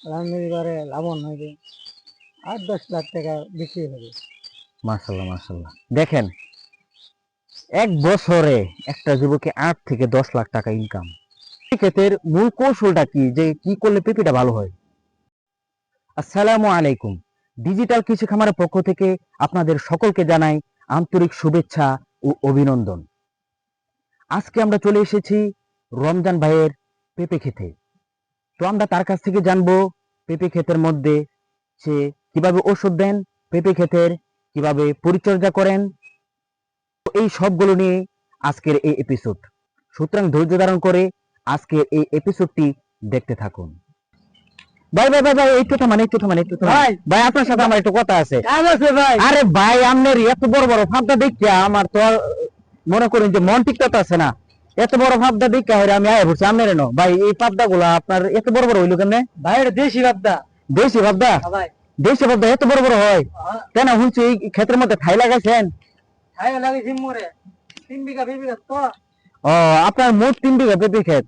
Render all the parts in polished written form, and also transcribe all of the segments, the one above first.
এবারে লাভবান হবে, 8-10 লাখ টাকা বিক্রি হবে। মাশাআল্লাহ মাশাআল্লাহ। দেখেন, এক বছরে একটা যুবকে 8 থেকে 10 লাখ টাকা ইনকাম। ক্ষেতের মূল কৌশলটা কি, যে কি করলে পেঁপেটা ভালো হয়? আসসালামু আলাইকুম। ডিজিটাল কৃষি খামারের পক্ষ থেকে আপনাদের সকলকে জানাই আন্তরিক শুভেচ্ছা ও অভিনন্দন। আজকে আমরা চলে এসেছি রমজান ভাইয়ের পেঁপে ক্ষেতে। তো আমরা তার কাছ থেকে জানবো পেঁপে ক্ষেতের মধ্যে সে কিভাবে ওষুধ দেন, পেঁপে ক্ষেতের কিভাবে পরিচর্যা করেন, এই সবগুলো নিয়ে আজকের এই এপিসোড। সুতরাং ধৈর্য ধারণ করে আজকের এই এপিসোডটি দেখতে থাকুন। ভাই ভাই ভাই ভাই একটু থামান, একটু থামান, একটু থামান। ভাই ভাই আপনার সাথে আমার একটু কথা আছে। কাজ আছে ভাই। আরে ভাই, আপনার এত বড় বড় ফাঁদটা দেখতে আমার তো আর মনে করেন যে মন টিকতে আছে না। এত বড় ফাঁদটা দেখতে হয় আমি আয় বলছি আপনার এনো। ভাই এই ফাঁদটা গুলা আপনার এত বড় বড় হইলো কেমনে? ভাই এটা দেশি বাদ্দা। দেশি ফাঁদটা? ভাই দেশি ফাঁদটা এত বড় বড় হয় কেন? শুনছি এই ক্ষেতের মধ্যে ঠাই লাগাইছেন। খাই লাগিয়েছি মোরে 3 বিঘা 2 বিঘা তো। ও, আপনার মোট 3 বিঘা পেঁপে ক্ষেত।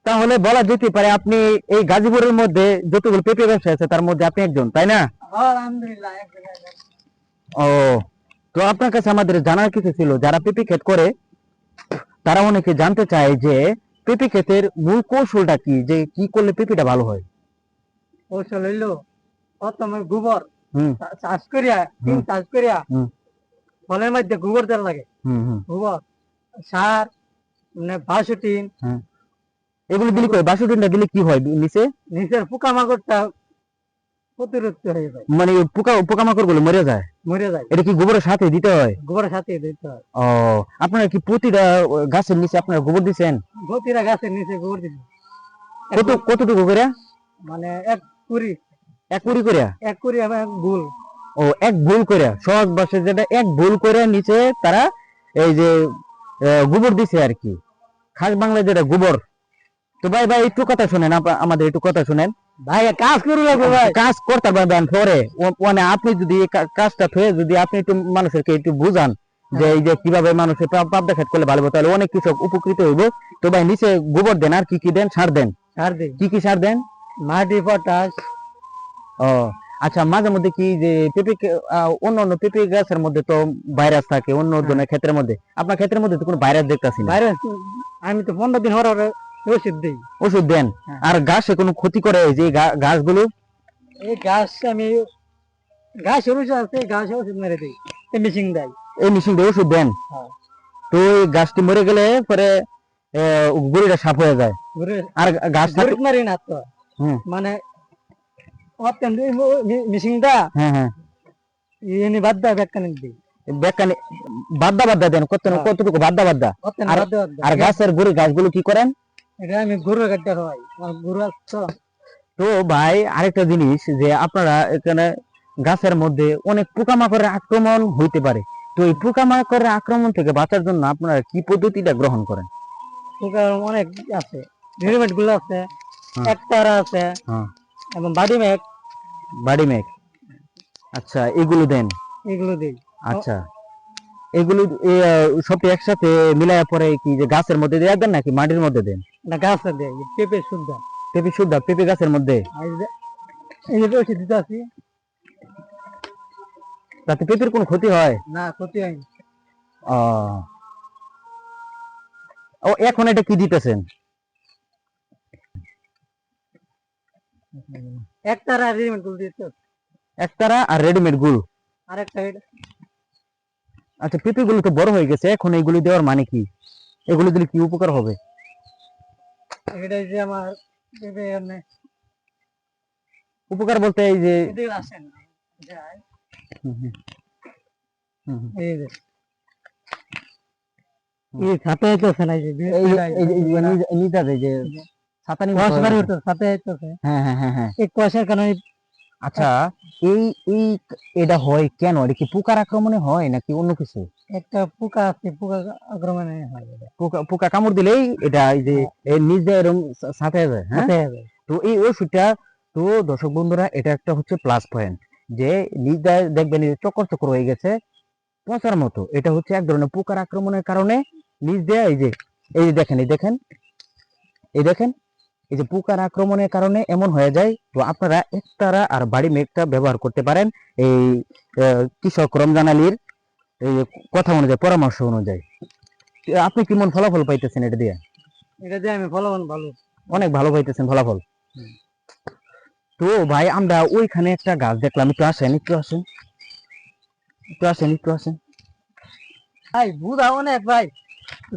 তাহলে বলা যেতে পারে আপনি এই গাজীপুরের মধ্যে যতগুলো পেঁপে ব্যবসা আছে তার মধ্যে আপনি একজন, তাই না? আলহামদুলিল্লাহ ও, তো আপনার কাছে আমাদের জানার কিছু ছিল, যারা পেঁপে ক্ষেত করে তারা অনেকে জানতে চায় যে পেঁপে ক্ষেতের মূল কৌশলটা কি, যে কি করলে পেঁপেটা ভালো হয়। কৌশল হইলো প্রথমে গোবর হুম চাষ করিয়া হুম চাষ করিয়া হুম ফলের মধ্যে গোবর দেওয়া লাগে। হুম হুম গোবর সার মানে 62 হুম। এগুলো দিলে কই, 62টা দিলে কি হয় নিচে? নিচের পোকামাকড়টা প্রতিরোধ হয়ে যায়, মানে পোকামাকড় গুলো মরে যায়? মরে যায়। এটা কি গোবরের সাথে দিতে হয়? গোবরের সাথে দিতে হয়। ও, আপনারা কি প্রতিটা গাছের নিচে আপনারা গোবর দিচ্ছেন? প্রতিটা গাছের নিচে গোবর দিছি। কতটুকু করে? মানে 1 কুড়ি 1 কুড়ি করে? 1 কুড়ি এবং 1 ভুল। ও, 1 ভুল করে, সহজ ভাষায় যেটা 1 ভুল করে নিচে তারা এই যে গোবর দিছে আর কি, খাস বাংলায় যেটা গোবর। তো ভাই ভাই একটু কথা শুনেন, আমাদের একটু কথা শুনেন। ভাই কাজ করে লাগবে ভাই। কাজ করতে পারবেন পরে, মানে আপনি যদি এই কাজটা হয়ে যদি আপনি একটু মানুষকে একটু বুঝান যে এই যে কিভাবে মানুষের পাবদা খেত করলে ভালো হবে, তাহলে অনেক কৃষক উপকৃত হইব। তো ভাই নিচে গোবর দেন, আর কি কি দেন? সার দেন? সার দিই কি কি সার দেন? মাটি পটাশ। ও আচ্ছা, মাঝে মধ্যে কি যে অন্য অন্য পেঁপে গাছের মধ্যে তো ভাইরাস থাকে, অন্য ধরনের ক্ষেত্রের মধ্যে, আপনার ক্ষেত্রের মধ্যে তো কোনো ভাইরাস দেখতাছি না। ভাইরাস আমি তো 15 দিন হওয়ার ওষুধ দিই। ওষুধ দেন? আর গাছে কোনো ক্ষতি করে এই যে গাছগুলো? এই গাছ আমি ঘাস ওষুধ আছে, ঘাস ওষুধ মেরে দিই, মেশিন দেয়। এই মেশিন দিয়ে ওষুধ দেন? হ্যাঁ। তো এই গাছটি মরে গেলে পরে গুড়িটা সাফ হয়ে যায়। আর গাছ মারি না তো, মানে মেশিনটা হ্যাঁ হ্যাঁ এনে বাদ দেয় ব্যাকানি দিই। বেকানি বাদ্দা দেন? কতটুকু বাদ্দা? আর গাছের গাছগুলো কি করেন? এটা আমি গরু কাটতে হয়, গরু আছে। তো ভাই আরেকটা জিনিস, যে আপনারা এখানে গাছের মধ্যে অনেক পোকামাকড়ের আক্রমণ হইতে পারে, তো এই পোকামাকড়ের আক্রমণ থেকে বাঁচার জন্য আপনারা কি পদ্ধতিটা গ্রহণ করেন? পোকা অনেক আছে, রেডিমেড গুলো আছে, একতারা আছে এবং বাডি মেক। আচ্ছা, এগুলো দেন? এগুলো দিই। আচ্ছা, এগুলো সব একসাথে মিলায় পরে কি যে গাছের মধ্যে দিয়ে দেন নাকি মাটির মধ্যে দেন? না, গাছে দেয় পেঁপে শুদ্ধ। পেঁপে শুদ্ধ? পেঁপে গাছের মধ্যে এই যে ওষুধ দিতে আছি, তাতে পেঁপের কোনো ক্ষতি হয় না? ক্ষতি হয়নি। ও, এখন এটা কি দিতেছেন? একতারা রেডিমেড গুলো দিতে। একতারা আর রেডিমেড গুল? আর একটা আচ্ছা, পেঁপে গুলো তো বড় হয়ে গেছে, এখন এইগুলি দেওয়ার মানে কি? এগুলো দিলে কি উপকার হবে? এটা যে আমার পেঁপে এমনি উপকার বলতে এই যে এদিকে আসেন যায়। এই যে এই ছাতা হইতেছে না, নিতে যে ছাতা নিয়ে ছাতা হইতেছে। হ্যাঁ হ্যাঁ হ্যাঁ হ্যাঁ। এই কুয়াশার কারণে। আচ্ছা, এই এই এটা হয় কেন? এটা কি পোকার আক্রমণে হয় নাকি অন্য কিছু? একটা পোকা আছে, পোকা আক্রমণে হয়। পোকা কামড় দিলেই এটা এই যে নিচ দিয়ে এরকম ছাতে যায়। হ্যাঁ, তো এই ওষুধটা, তো দর্শক বন্ধুরা, এটা একটা হচ্ছে প্লাস পয়েন্ট, যে নিচ দিয়ে দেখবেন চক্কর চক্কর হয়ে গেছে পচার মতো, এটা হচ্ছে এক ধরনের পোকার আক্রমণের কারণে নিচ দিয়ে এই যে দেখেন, এই দেখেন এই যে পোকার আক্রমণের কারণে এমন হয়ে যায়। তো আপনারা একতারা আর বাড়ি মেঘটা ব্যবহার করতে পারেন এই কৃষক রমজান আলীর এই কথা অনুযায়ী, পরামর্শ অনুযায়ী। আপনি কেমন ফলাফল পাইতেছেন এটা দিয়ে? এটা দিয়ে আমি ফলন ভালো। অনেক ভালো পাইতেছেন ফলাফল। তো ভাই আমরা ওইখানে একটা গাছ দেখলাম, একটু আসেন, একটু আসেন, একটু আসেন, একটু আসেন। ভাই বুঝা অনেক ভাই,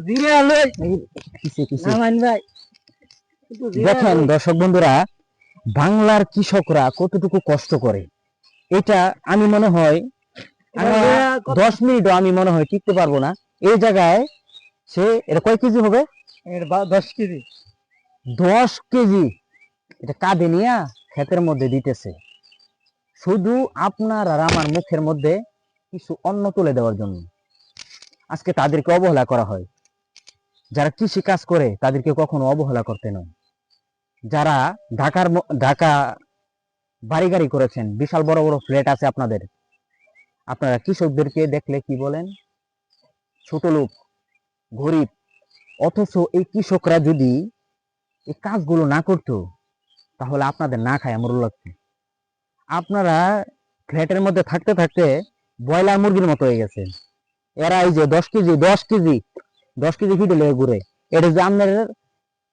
জিরে লই কিসে কিসে নামান ভাই, একটু জিরে দেখেন লই। দর্শক বন্ধুরা, বাংলার কৃষকরা কতটুকু কষ্ট করে, এটা আমি মনে হয় এটা লইয়া কত- 10 মিনিটও আমি মনে হয় টিকতে পারবো না এই জায়গায়। সে এটা কয় কেজি হবে? এর 10 কেজি। 10 কেজি এটা কাঁধে নিয়ে ক্ষেতের মধ্যে দিতেছে, শুধু আপনার আর আমার মুখের মধ্যে কিছু অন্ন তুলে দেওয়ার জন্য। আজকে তাদেরকে অবহেলা করা হয়। যারা কৃষি কাজ করে তাদেরকে কখনো অবহেলা করতে নয়। যারা ঢাকা বাড়ি গাড়ি করেছেন, বিশাল বড় বড় ফ্ল্যাট আছে আপনাদের, আপনারা কৃষকদেরকে দেখলে কি বলেন? ছোট লোক, গরিব। অথচ এই কৃষকরা যদি এই কাজগুলো না করতো তাহলে আপনাদের না খায় মরু লাগতো। আপনারা ফ্ল্যাটের মধ্যে থাকতে থাকতে ব্রয়লার মুরগির মতো হয়ে গেছে। এরা এই যে 10 কেজি 10 কেজি 10 কেজি ফিটে লেগে ঘুরে, এটা যে আপনার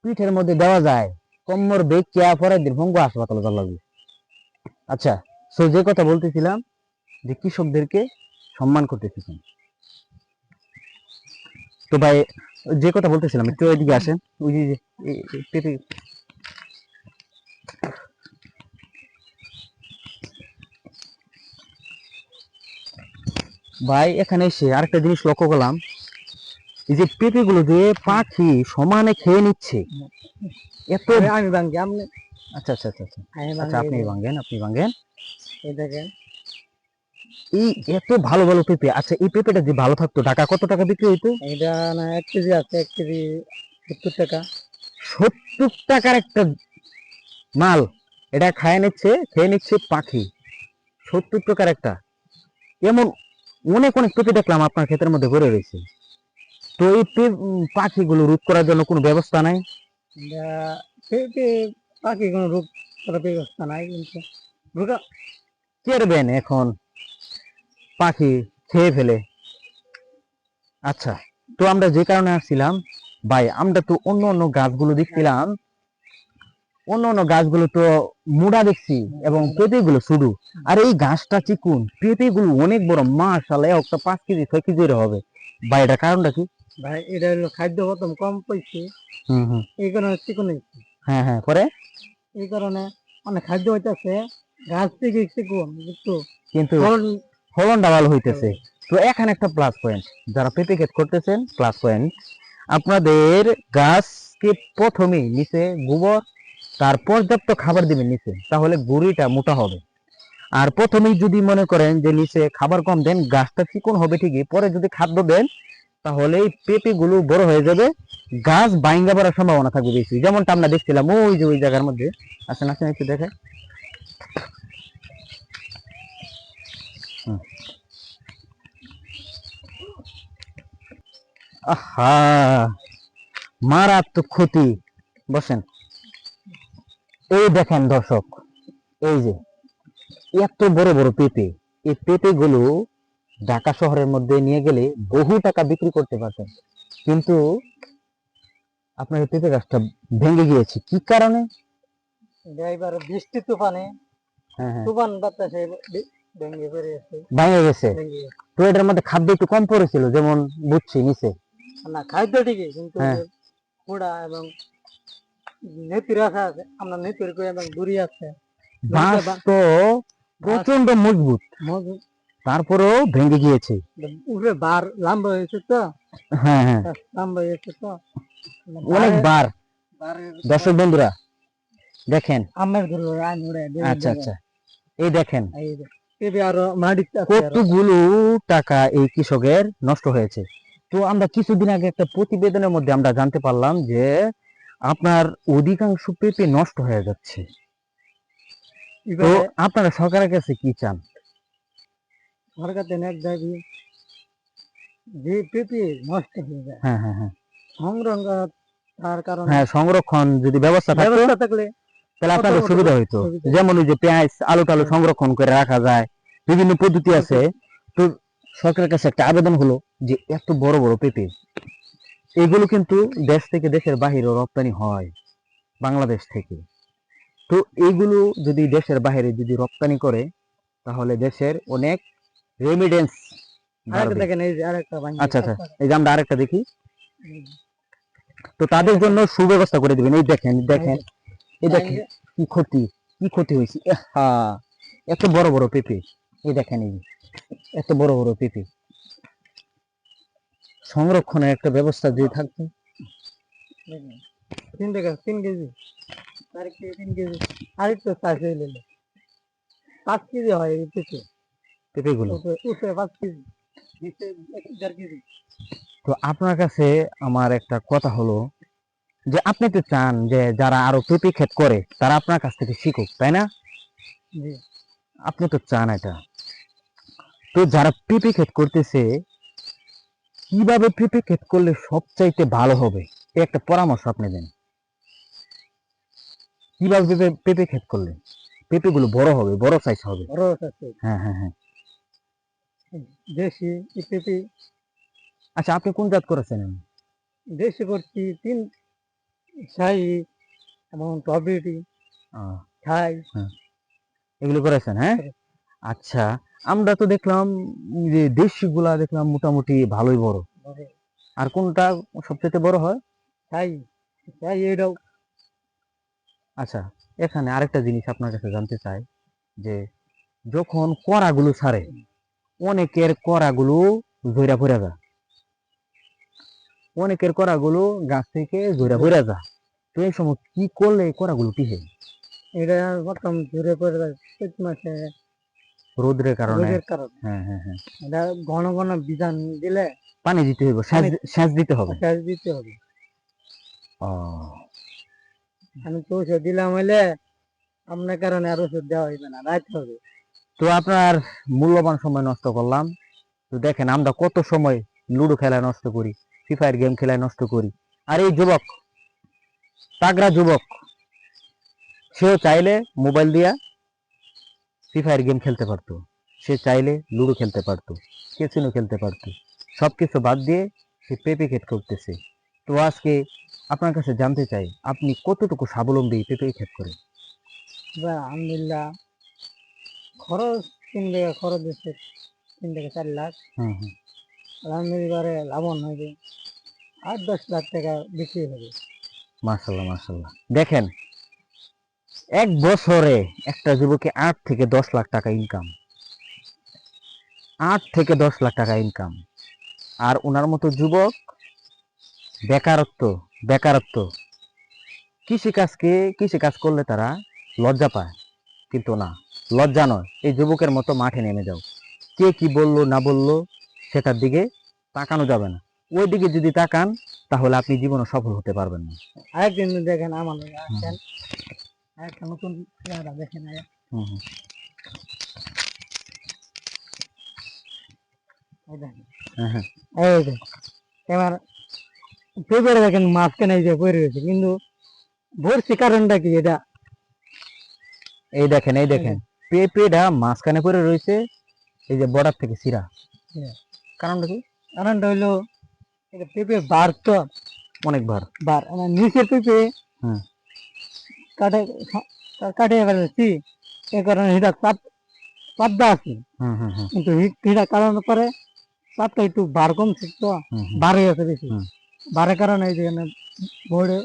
পিঠের মধ্যে দেওয়া যায়, কম্মর বেগ কেয়া পরের দিন ভঙ্গ হাসপাতালে চলে লাগবে। আচ্ছা, সো যে কথা বলতেছিলাম যে কৃষকদেরকে সম্মান করতেছিলাম, তো ভাই যে কথা বলতেছিলাম একটু এদিকে আসেন। ওই যে পেঁপে, ভাই এখানে এসে আরেকটা জিনিস লক্ষ্য করলাম, এই যে পেঁপে গুলো যে পাখি সমানে খেয়ে নিচ্ছে এত। আমি ভাঙ্গি আপনি। আচ্ছা আচ্ছা আচ্ছা আচ্ছা আমি আচ্ছা, ভাঙ্গি, আপনি ভাঙ্গেন, আপনি ভাঙ্গেন। এই দেখেন। এই এত ভালো ভালো পেঁপে। আচ্ছা, এই পেঁপেটা যে ভালো থাকতো ঢাকা কত টাকা বিক্রি হইতো? এটা না 1 কেজি আছে, 1 কেজি 70 টাকা। 70 টাকার একটা মাল, এটা খেয়ে নিচ্ছে পাখি। 70 টাকার একটা, এমন অনেক অনেক পেঁপে দেখলাম আপনার ক্ষেতের মধ্যে গড়ে রয়েছে। তো এই পাখিগুলো রোধ করার জন্য কোনো ব্যবস্থা নাই? এটা পেঁপে পাখি কোনো রোগ করার ব্যবস্থা নাই, কিন্তু রোগা কেরবেন এখন, পাখি খেয়ে ফেলে। আচ্ছা, তো আমরা যে কারণে আসছিলাম ভাই, আমরা তো অন্য অন্য গাছগুলো দেখছিলাম, অন্য অন্য গাছগুলো তো মুড়া দেখছি এবং পেঁপে গুলো শুধু। আর এই গাছটা চিকুন, পেঁপে গুলো অনেক বড়, মাশাআল্লাহ একটা 5 কেজি 6 কেজি হবে। ভাই এটার কারণটা কি? ভাই এটা হলো খাদ্য খতম কম পাইছি, হুম হুম, এই কারণে চিকন হয়েছে। হ্যাঁ হ্যাঁ, পরে এই কারণে অনেক খাদ্য হইতেছে, গাছ থেকে চিকন কিন্তু কিন্তু ফলন ফলনটা ভালো ভালো। হইতেছে। তো এখানে একটা প্লাস পয়েন্ট, যারা পেঁপে ক্ষেত করতেছেন, প্লাস পয়েন্ট আপনাদের গাছকে প্রথমেই নিচে গোবর, তার পর্যাপ্ত খাবার দিবেন নিচে, তাহলে গুঁড়িটা মোটা হবে। আর প্রথমেই যদি মনে করেন যে নিচে খাবার কম দেন, গাছটা চিকন হবে ঠিকই, পরে যদি খাদ্য দেন তাহলে এই পেঁপে গুলো বড় হয়ে যাবে, গাছ বাইঙ্গা পড়ার সম্ভাবনা থাকবে বেশি। যেমনটা আমরা দেখছিলাম ওই যে ওই জায়গার মধ্যে। আসেন আসেন একটু দেখে। হুম। আহা, মারাত্মক ক্ষতি। বসেন। এই দেখেন দর্শক, এই যে এত বড় বড় পেঁপে, এই পেঁপে গুলো ঢাকা শহরের মধ্যে নিয়ে গেলে বহু টাকা বিক্রি করতে পারতেন, কিন্তু আপনার এই পেঁপে গাছটা ভেঙে গিয়েছে কি কারণে? এটা এবার বৃষ্টি তুফানে, হ্যাঁ হ্যাঁ, তুফান বাতাসে ভেঙে পড়ে গেছে। ভেঙে গেছে। ভেঙে গেছে। তো এটার মধ্যে খাদ্য একটু কম পড়েছিল, যেমন বুঝছি নিচে। না খাদ্য ঠিকই, কিন্তু হ্যাঁ, যে পোড়া এবং নেতির আশা আছে, আমরা নেতির করে এবং দূরি আছে। বাঁশ তো প্রচন্ড মজবুত, তারপরেও ভেঙে গিয়েছে। উপরে বার লম্বা হয়েছে তো, হ্যাঁ হ্যাঁ, লম্বা হয়েছে তো অনেক বার। বারের দর্শক বন্ধুরা দেখেন, আমের ধরো আইন উড়ে আচ্ছা আচ্ছা, এই দেখেন পেঁপে আরো মাটিতে আছে আরো। কতগুলো টাকা এই কৃষকের নষ্ট হয়েছে। তো আমরা কিছুদিন আগে একটা প্রতিবেদনের মধ্যে আমরা জানতে পারলাম যে আপনার অধিকাংশ পেঁপে নষ্ট হয়ে যাচ্ছে। তো এবারে আপনারা সরকারের কাছে কি চান? সরকার থেকে এক দাবি, যে পেঁপে নষ্ট হয়ে যায় হ্যাঁ হ্যাঁ হ্যাঁ, সংগ্রহ করার তার কারণে হ্যাঁ, সংরক্ষণ যদি ব্যবস্থা থাকতো ব্যবস্থা থাকলে তাহলে কত আপনাদের কত সুবিধা হইতো। সুবিধা। যেমন ওই যে পেঁয়াজ আলু টালু হ্যাঁ। সংরক্ষণ করে রাখা যায়, বিভিন্ন পদ্ধতি আছে। তো সরকারের কাছে একটা আবেদন হলো যে এত বড় বড় পেঁপে এগুলো কিন্তু দেশ থেকে দেশের বাহিরে রপ্তানি হয় বাংলাদেশ থেকে। তো এইগুলো যদি দেশের বাইরে যদি রপ্তানি করে তাহলে দেশের অনেক রেমিডেন্স আরেকটা বাড়বে। দেখেন, এই যে আরেকটা ভাঙি আচ্ছা আচ্ছা, এই যে আমরা আরেকটা দেখি। তো তাদের জন্য সুব্যবস্থা করে দিবেন। এই দেখেন দেখেন, এই দেখেন কি ক্ষতি, কি ক্ষতি হয়েছে। হ্যাঁ, এত বড় বড় পেঁপে, এই দেখেন এই যে, এত বড় বড় পেঁপে সংরক্ষণের একটা ব্যবস্থা যদি থাকতো। 3 টাকা 3 কেজি, আরেকটা 3 কেজি, আরেকটা 4 কেজি, 5 কেজি হয় এই পেঁপে। পেঁপেগুলো উপরে 5 কেজি, নিচে 1.5 কেজি। তো আপনার কাছে আমার একটা কথা হলো যে আপনি তো চান যে যারা আরো পেঁপে ক্ষেত করে তারা আপনার কাছ থেকে শিখুক, তাই না? জি। আপনি তো চান এটা। তো যারা পেঁপে ক্ষেত করতেছে কিভাবে পেঁপে ক্ষেত করলে সবচাইতে ভালো হবে এই একটা পরামর্শ আপনি দেন। কিভাবে পেঁপে ক্ষেত করলে পেঁপে গুলো বড় হবে, বড় সাইজ হবে? বড় আছে হ্যাঁ হ্যাঁ হ্যাঁ। দেশি এই পেঁপে। আচ্ছা, আপনি কোন জাত করেছেন? দেশি করছি 3 শাহী এবং টপবিউটি খাই। হ্যাঁ, এগুলো করেছেন, হ্যাঁ। আচ্ছা, আমরা তো দেখলাম যে দেশি গুলা দেখলাম মোটামুটি ভালোই বড়। আর কোনটা সবচেয়ে বড় হয়? খাই খাই এটাও। আচ্ছা, এখানে আরেকটা জিনিস আপনার কাছে জানতে চাই যে যখন কড়াগুলো ছাড়ে অনেকের কড়াগুলো ঝইরা পড়ে যায়, অনেকের কড়াগুলো গাছ থেকে ঝইরা পড়ে যায়। তো এই সময় কি করলে এই কড়াগুলো টিকে? এটা প্রথম ঝরে পড়ে যায় চৈত মাসে রোদের কারণে? রোদের কারণে। হ্যাঁ হ্যাঁ হ্যাঁ। এটা ঘন ঘন বিধান দিলে পানি দিতে হবে, সেচ দিতে হবে। সেচ দিতে হবে। ও, আমি তো ওষুধ দিলাম হইলে আপনার কারণে আর ওষুধ দেওয়া হইবে না, রাখতে হবে। তো আপনার মূল্যবান সময় নষ্ট করলাম। তো দেখেন আমরা কত সময় লুডো খেলায় নষ্ট করি, ফ্রি ফায়ার গেম খেলায় নষ্ট করি। আর এই যুবক, তাগড়া যুবক, সেও চাইলে মোবাইল দিয়া ফ্রি ফায়ার গেম খেলতে পারতো, সে চাইলে লুডো খেলতে পারতো, ক্যাসিনো খেলতে পারতো, সবকিছু বাদ দিয়ে সে পেঁপে ক্ষেত করতেছে। তো আজকে আপনার কাছে জানতে চাই আপনি কতটুকু স্বাবলম্বী পেঁপে ক্ষেত করে? আলহামদুলিল্লাহ, খরচ 3 টাকা খরচ দিচ্ছে, 3 থেকে 4 লাখ। হুম হুম। আলহামদুলিল্লাহ লাভবান হবে, 8-10 লাখ টাকা বিক্রি হবে। মাশাল্লাহ মাশাল্লাহ। দেখেন, এক বছরে একটা যুবকে 8 থেকে 10 লাখ টাকা ইনকাম, 8 থেকে 10 লাখ টাকা ইনকাম। আর ওনার মতো যুবক বেকারত্ব, বেকারত্ব, কৃষি কাজ করলে তারা লজ্জা পায়, কিন্তু না, লজ্জা নয়, এই যুবকের মতো মাঠে নেমে যাও। কে কি বললো না বললো সেটার দিকে তাকানো যাবে না। ওই দিকে যদি তাকান তাহলে আপনি জীবনে সফল হতে পারবেন না। আরেকদিন দেখেন আমার আসেন, একটা নতুন চেহারা দেখেন। হুম হুম। এই দেখেন, হ্যাঁ হ্যাঁ। এই যে এবার পেপারে দেখেন মাঝখানে এই যে পড়ে রয়েছে, কিন্তু ভরছি কারণটা কি এটা? এই দেখেন এই দেখেন, পেঁপেটা মাঝখানে পড়ে রয়েছে, এই যে বর্ডার থেকে ছিঁড়া। কারণটা কি? কারণটা হইলো এটা পেঁপে বার তো অনেকবার বার, আমার নিচের পেঁপে হুম কাটে কাটে ফেলেছি, এ কারণে এটা পাবদা আছে, হুম হুম হুম কিন্তু এটা কারণে পরে পাতটা একটু বার কমছে তো, হুম হুম। বার হয়ে গেছে বেশি। হুম। বারের কারণে এই যেখানে বোর্ডে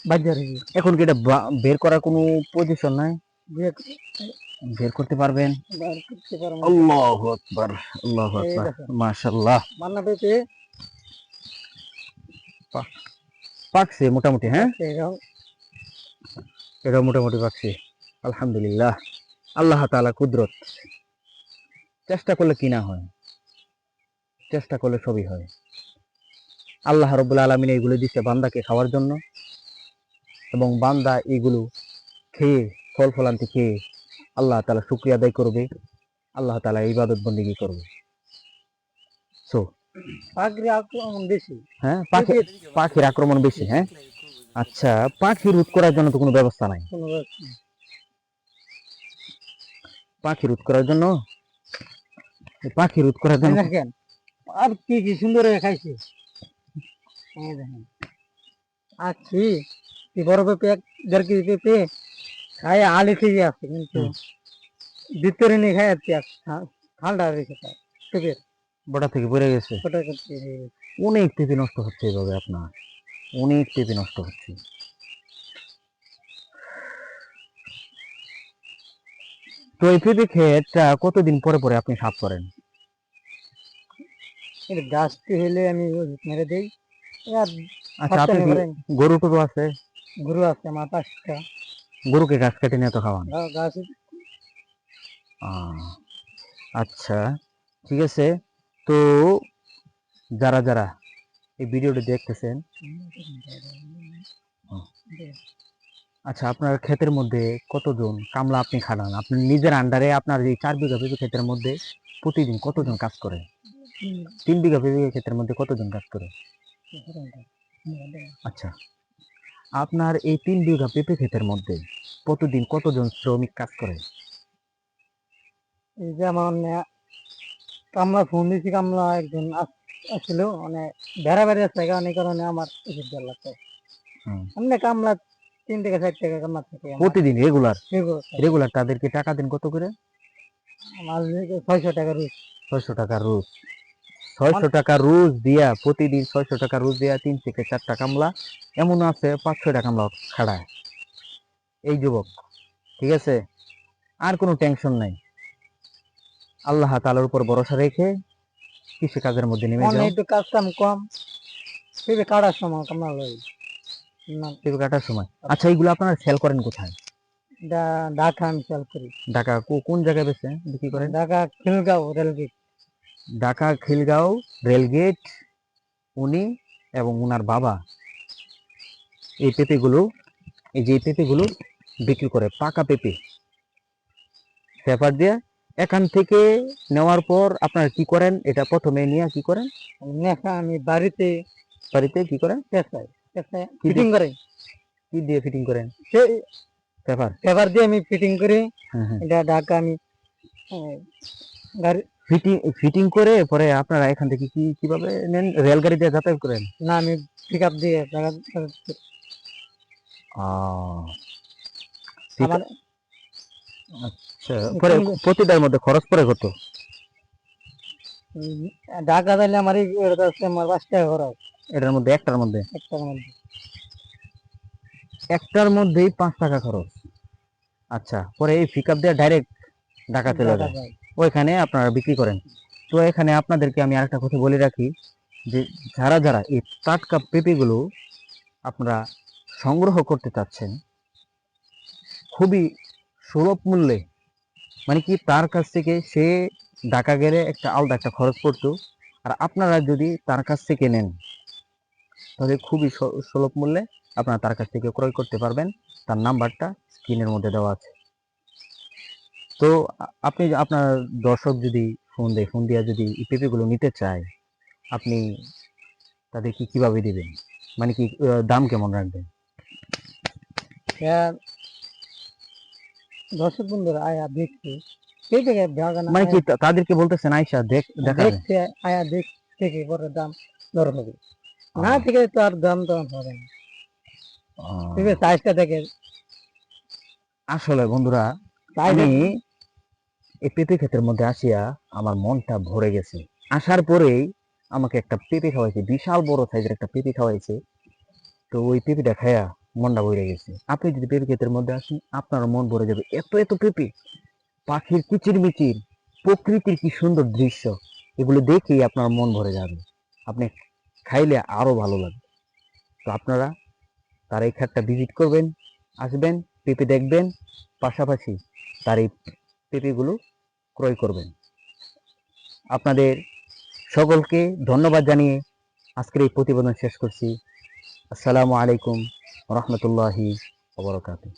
বাজার হয়েছে। এখন কি এটা বের করার কোনো পজিশন নাই? বের করতে পারবেন? বার করতে পারবো না। আল্লাহু আকবার, আল্লাহু এই আকবার, দেখেন মাশাআল্লাহ। মান্না পেঁপে পাকছে মোটামুটি, হ্যাঁ, এরকম। এটা মোটামুটি পাকছে। আলহামদুলিল্লাহ, আল্লাহ তাআলা কুদরত। চেষ্টা করলে কি না হয়, চেষ্টা করলে সবই হয়। আল্লাহ রাব্বুল আলামিন এইগুলো দিচ্ছে বান্দাকে খাওয়ার জন্য, এবং বান্দা এগুলো খেয়ে ফল ফলান্তি খেয়ে আল্লাহ তাআলা শুকরিয়া আদায় করবে, আল্লাহ তাআলা ইবাদত বন্দেগী করবে। সো পাখির আক্রমণ বেশি। হ্যাঁ, পাখির আক্রমণ বেশি, হ্যাঁ। আচ্ছা, পাখি রোধ করার জন্য তো কোনো ব্যবস্থা নাই। কোনো ব্যবস্থা নেই। পাখি রোধ করার জন্য, পাখি রোধ করার এই জন্য দেখেন আর কি কি সুন্দর হয়ে খাইছে, এই দেখেন আছি কি বড় পেঁপে 1.5 কেজি পেঁপে খায় আলি থেকে আছে, কিন্তু ভিতরে নিয়ে খায় আর কি ঠান্ডা রেখে খায় পেঁপে বড়া থেকে পড়ে গেছে। ছোট করতে অনেক পেঁপে নষ্ট হচ্ছে এভাবে আপনার, অনেক পেঁপে নষ্ট হচ্ছে। তো এই পেঁপে ক্ষেতটা কতদিন পরে পরে আপনি সাফ করেন? গাছটি হলে আমি ওষুধ মেরে দিই। আর আচ্ছা, আপনি সপ্তাহে কি ধরেন গরু টরু আছে? গরু আছে আমার 5টা। গরুকে ঘাস কেটে নিয়ে তো খাওয়ান? গাছ আহ, আচ্ছা, ঠিক আছে। তো যারা যারা এই ভিডিওটি দেখতেছেন, আচ্ছা, আপনার ক্ষেতের মধ্যে কতজন কামলা আপনি খাটান? আপনি নিজের আন্ডারে আপনার এই 4 বিঘা পেঁপে ক্ষেতের মধ্যে প্রতিদিন কতজন কাজ করে? 3 বিঘা পেঁপে ক্ষেতের মধ্যে কতজন কাজ করে? আচ্ছা, আপনার এই 3 বিঘা পেঁপে ক্ষেতের মধ্যে প্রতিদিন কতজন শ্রমিক কাজ করে? এই যে আমার কামলা ফোন দিয়েছি, কামলা একজন আসছিল মানে বেড়া বেড়ে আছে অনেক কারণে আমার ওষুধ দেওয়ার লাগতো। এমনি কামলা 3 থেকে 4 টাকা কামলা থাকে প্রতিদিন রেগুলার? আমার রেগুলার তাদেরকে টাকা দেন কত করে? আমার 600 টাকা রোজ। 600 টাকা রোজ? 600 টাকা রোজ দিয়া, প্রতিদিন 600 টাকা রোজ দিয়া 3 থেকে 4টা কামলা, এমন আছে 5-6টা কামলা খাড়ায় এই যুবক। ঠিক আছে, আর কোনো টেনশন নাই। আল্লাহ তাআলার উপর ভরসা রেখে কৃষি কাজের মধ্যে নেমে যাও। একটু কাজ কাম কম, পেঁপে কাটার সময় কামলা লই না। পেঁপে কাটার সময়? আচ্ছা, এইগুলো আপনারা সেল করেন কোথায়? ঢাকা আমি সেল করি। ঢাকা কোন জায়গায় বিক্রি করেন? ঢাকা খিলগাঁও রেলগেট। ঢাকা খিলগাঁও রেলগেট। উনি এবং উনার বাবা এই পেঁপেগুলো, এই যে পেঁপেগুলো বিক্রি করে, পাকা পেঁপে পেপার দিয়ে। এখান থেকে নেওয়ার পর আপনারা কি করেন? এটা প্রথমে নিয়ে কি করেন? আমি বাড়িতে কি করেন? পেঁচাই ফিটিং করে। কি দিয়ে ফিটিং করেন? পেপার পেপার দিয়ে আমি ফিটিং করি। হ্যাঁ, এটা ঢাকা আমি গাড়ি ফিটিং করে পরে আপনারা এখান থেকে কিভাবে নেন? রেলগাড়ি দিয়ে যাতায়াত করেন? না, আমি পিক আপ দিয়ে আমার আচ্ছা, পরে প্রতিটার মধ্যে খরচ পড়ে কত? ঢাকা তাইলে আমার আমার 5 টাকা খরচ। এটার মধ্যে একটার মধ্যে একটার মধ্যে 5 টাকা খরচ। আচ্ছা, পরে এই পিক আপ দিয়ে ডাইরেক্ট ঢাকা চলে যায়, ওইখানে আপনারা বিক্রি করেন। তো এখানে আপনাদেরকে আমি আরেকটা কথা বলে রাখি, যে যারা যারা এই টাটকা পেঁপেগুলো আপনারা সংগ্রহ করতে চাচ্ছেন খুবই সুলভ মূল্যে, মানে কি তার কাছ থেকে সে ঢাকা গেলে একটা আলাদা একটা খরচ পড়তো, আর আপনারা যদি তার কাছ থেকে নেন তাহলে খুবই সুলভ মূল্যে আপনারা তার কাছ থেকে ক্রয় করতে পারবেন। তার নাম্বারটা স্ক্রিনের মধ্যে দেওয়া আছে। তো আপনি আপনার দর্শক যদি ফোন দিয়ে যদি এই পেঁপেগুলো নিতে চায়, আপনি তাদেরকে কিভাবে দিবেন? মানে কি দাম কেমন রাখবেন? দর্শক বন্ধুরা আয়া দেখছে, মানে কি তাদেরকে বলতেছেন আয়সা দেখছে আয়া থেকে পরে দাম দর হবে, না থেকে তো আর দাম তো হবে না। ঠিক আছে, সাইজটা দেখে। আসলে বন্ধুরা, আমি এই পেঁপে ক্ষেতের মধ্যে আসিয়া আমার মনটা ভরে গেছে। আসার পরেই আমাকে একটা পেঁপে খাওয়াইছে, বিশাল বড় সাইজের একটা পেঁপে খাওয়াইছে। তো ওই পেঁপেটা খায়া মনটা ভরে গেছে। আপনি যদি পেঁপে ক্ষেতের মধ্যে আসেন, আপনার মন ভরে যাবে। এত এত পেঁপে, পাখির কিচিরমিচির, প্রকৃতির কি সুন্দর দৃশ্য, এগুলো দেখেই আপনার মন ভরে যাবে। আপনি খাইলে আরো ভালো লাগবে। তো আপনারা তার এই ক্ষেতটা ভিজিট করবেন, আসবেন, পেঁপে দেখবেন, পাশাপাশি তার এই পেঁপেগুলো ক্রয় করবেন। আপনাদের সকলকে ধন্যবাদ জানিয়ে আজকের এই প্রতিবেদন শেষ করছি। আসসালামু আলাইকুম রহমতুল্লাহি ওয়া বারাকাতুহু।